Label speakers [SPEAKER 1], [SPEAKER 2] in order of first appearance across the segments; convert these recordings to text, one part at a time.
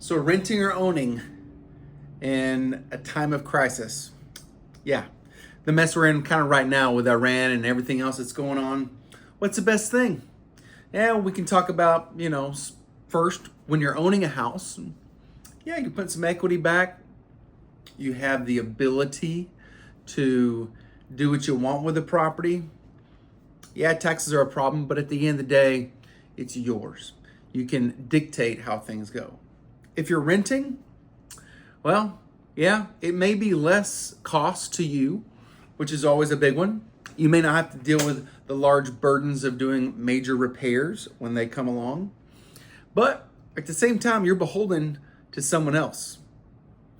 [SPEAKER 1] So renting or owning in a time of crisis. Yeah. The mess we're in kind of right now with Iran and everything else that's going on. What's the best thing? Yeah, we can talk about, first when you're owning a house. Yeah, you put some equity back. You have the ability to do what you want with the property. Yeah, taxes are a problem, but at the end of the day, it's yours. You can dictate how things go. If you're renting, well, yeah, it may be less cost to you, which is always a big one. You may not have to deal with the large burdens of doing major repairs when they come along. But at the same time, you're beholden to someone else.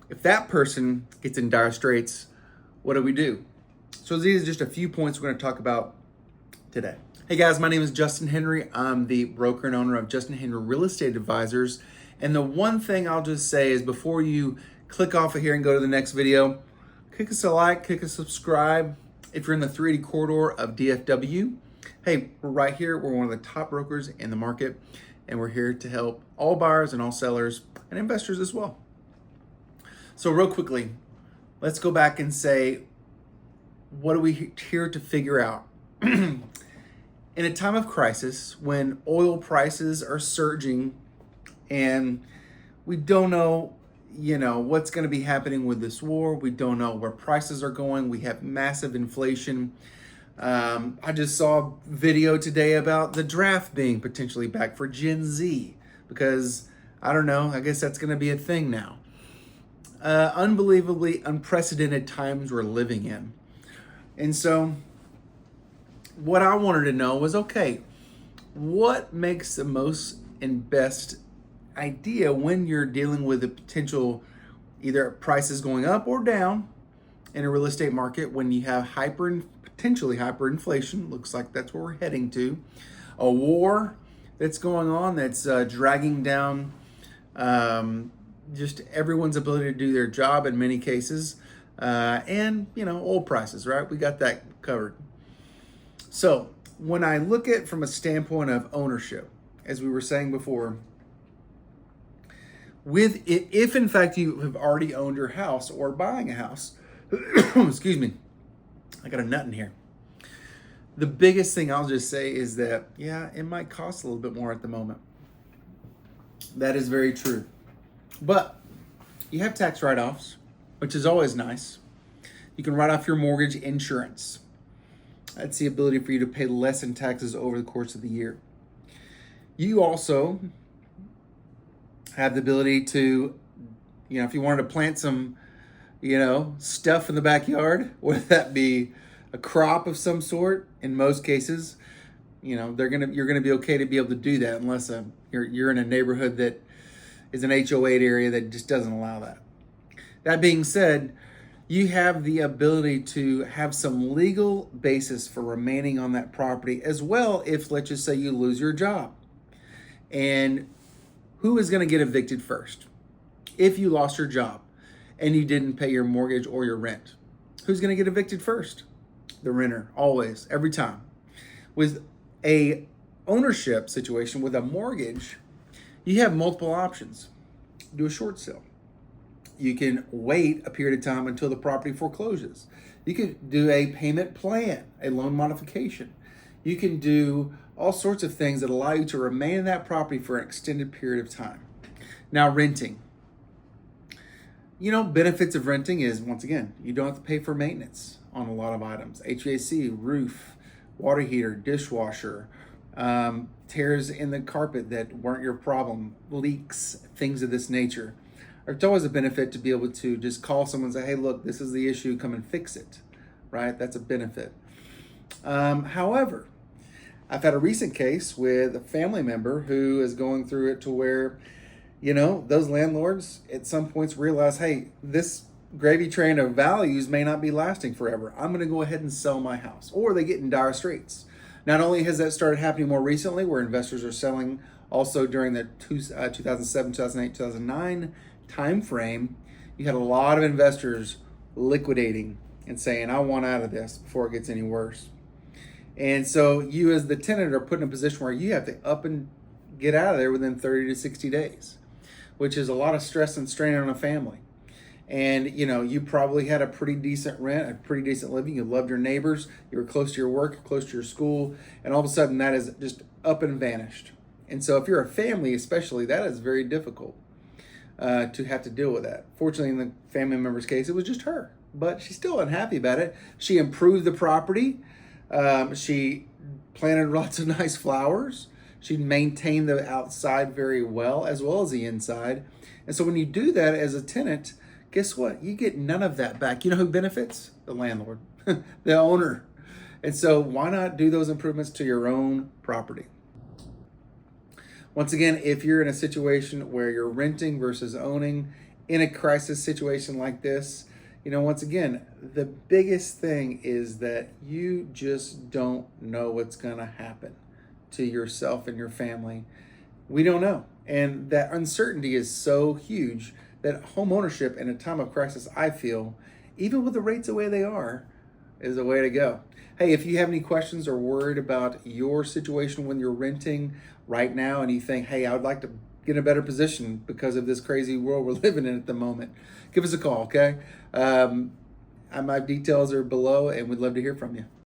[SPEAKER 1] If that person gets in dire straits, what do we do? So these are just a few points we're going to talk about today. Hey guys, my name is Justin Henry. I'm the broker and owner of Justin Henry Real Estate Advisors. And the one thing I'll just say is before you click off of here and go to the next video, click us a like, click a subscribe. If you're in the 380 corridor of DFW, hey, we're right here. We're one of the top brokers in the market, and we're here to help all buyers and all sellers and investors as well. So real quickly, let's go back and say, what are we here to figure out? In a time of crisis, when oil prices are surging and we don't know, what's going to be happening with this war. We don't know where prices are going. We have massive inflation. I just saw a video today about the draft being potentially back for Gen Z because, I don't know, I guess that's going to be a thing now. Unbelievably unprecedented times we're living in. And so what I wanted to know was, okay, what makes the most and best idea when you're dealing with a potential either prices going up or down in a real estate market when you have potentially hyperinflation, looks like that's where we're heading to, a war that's going on that's dragging down just everyone's ability to do their job in many cases, and oil prices, right? We got that covered. So when I look at from a standpoint of ownership, as we were saying before, if in fact you have already owned your house or buying a house, excuse me, I got a nut in here. The biggest thing I'll just say is that, yeah, it might cost a little bit more at the moment. That is very true. But you have tax write-offs, which is always nice. You can write off your mortgage insurance. That's the ability for you to pay less in taxes over the course of the year. You also have the ability to, if you wanted to plant some, stuff in the backyard, whether that be a crop of some sort, in most cases, you're gonna be okay to be able to do that unless you're in a neighborhood that is an HOA area that just doesn't allow that. That being said, you have the ability to have some legal basis for remaining on that property as well if, let's just say, you lose your job. And who is going to get evicted first? If you lost your job and you didn't pay your mortgage or your rent, who's going to get evicted first? The renter, always, every time. With a ownership situation with a mortgage, you have multiple options. Do a short sale. You can wait a period of time until the property forecloses. You can do a payment plan, a loan modification. You can do all sorts of things that allow you to remain in that property for an extended period of time. Now, renting. Benefits of renting is, once again, you don't have to pay for maintenance on a lot of items. HVAC, roof, water heater, dishwasher, tears in the carpet that weren't your problem, leaks, things of this nature. It's always a benefit to be able to just call someone and say, hey, look, this is the issue, come and fix it, right? That's a benefit. However, I've had a recent case with a family member who is going through it to where, those landlords at some points realize, hey, this gravy train of values may not be lasting forever. I'm going to go ahead and sell my house. Or they get in dire straits. Not only has that started happening more recently, where investors are selling also during the 2007, 2008, 2009 time frame, you had a lot of investors liquidating and saying, I want out of this before it gets any worse. And so you as the tenant are put in a position where you have to up and get out of there within 30 to 60 days. which is a lot of stress and strain on a family. And you probably had a pretty decent rent, a pretty decent living. You loved your neighbors. You were close to your work, close to your school, and all of a sudden that is just up and vanished. And so if you're a family, especially, that is very difficult to have to deal with that. Fortunately, in the family member's case, it was just her, but she's still unhappy about it. She improved the property. She planted lots of nice flowers. She maintained the outside very well as the inside. And so when you do that as a tenant, guess what? You get none of that back. You know who benefits? The landlord, the owner. And so why not do those improvements to your own property? Once again, if you're in a situation where you're renting versus owning in a crisis situation like this, once again, the biggest thing is that you just don't know what's going to happen to yourself and your family. We don't know. And that uncertainty is so huge that home ownership in a time of crisis, I feel, even with the rates the way they are, is the way to go. Hey, if you have any questions or worried about your situation when you're renting right now and you think, hey, I would like to get in a better position because of this crazy world we're living in at the moment, give us a call, okay? My details are below and we'd love to hear from you.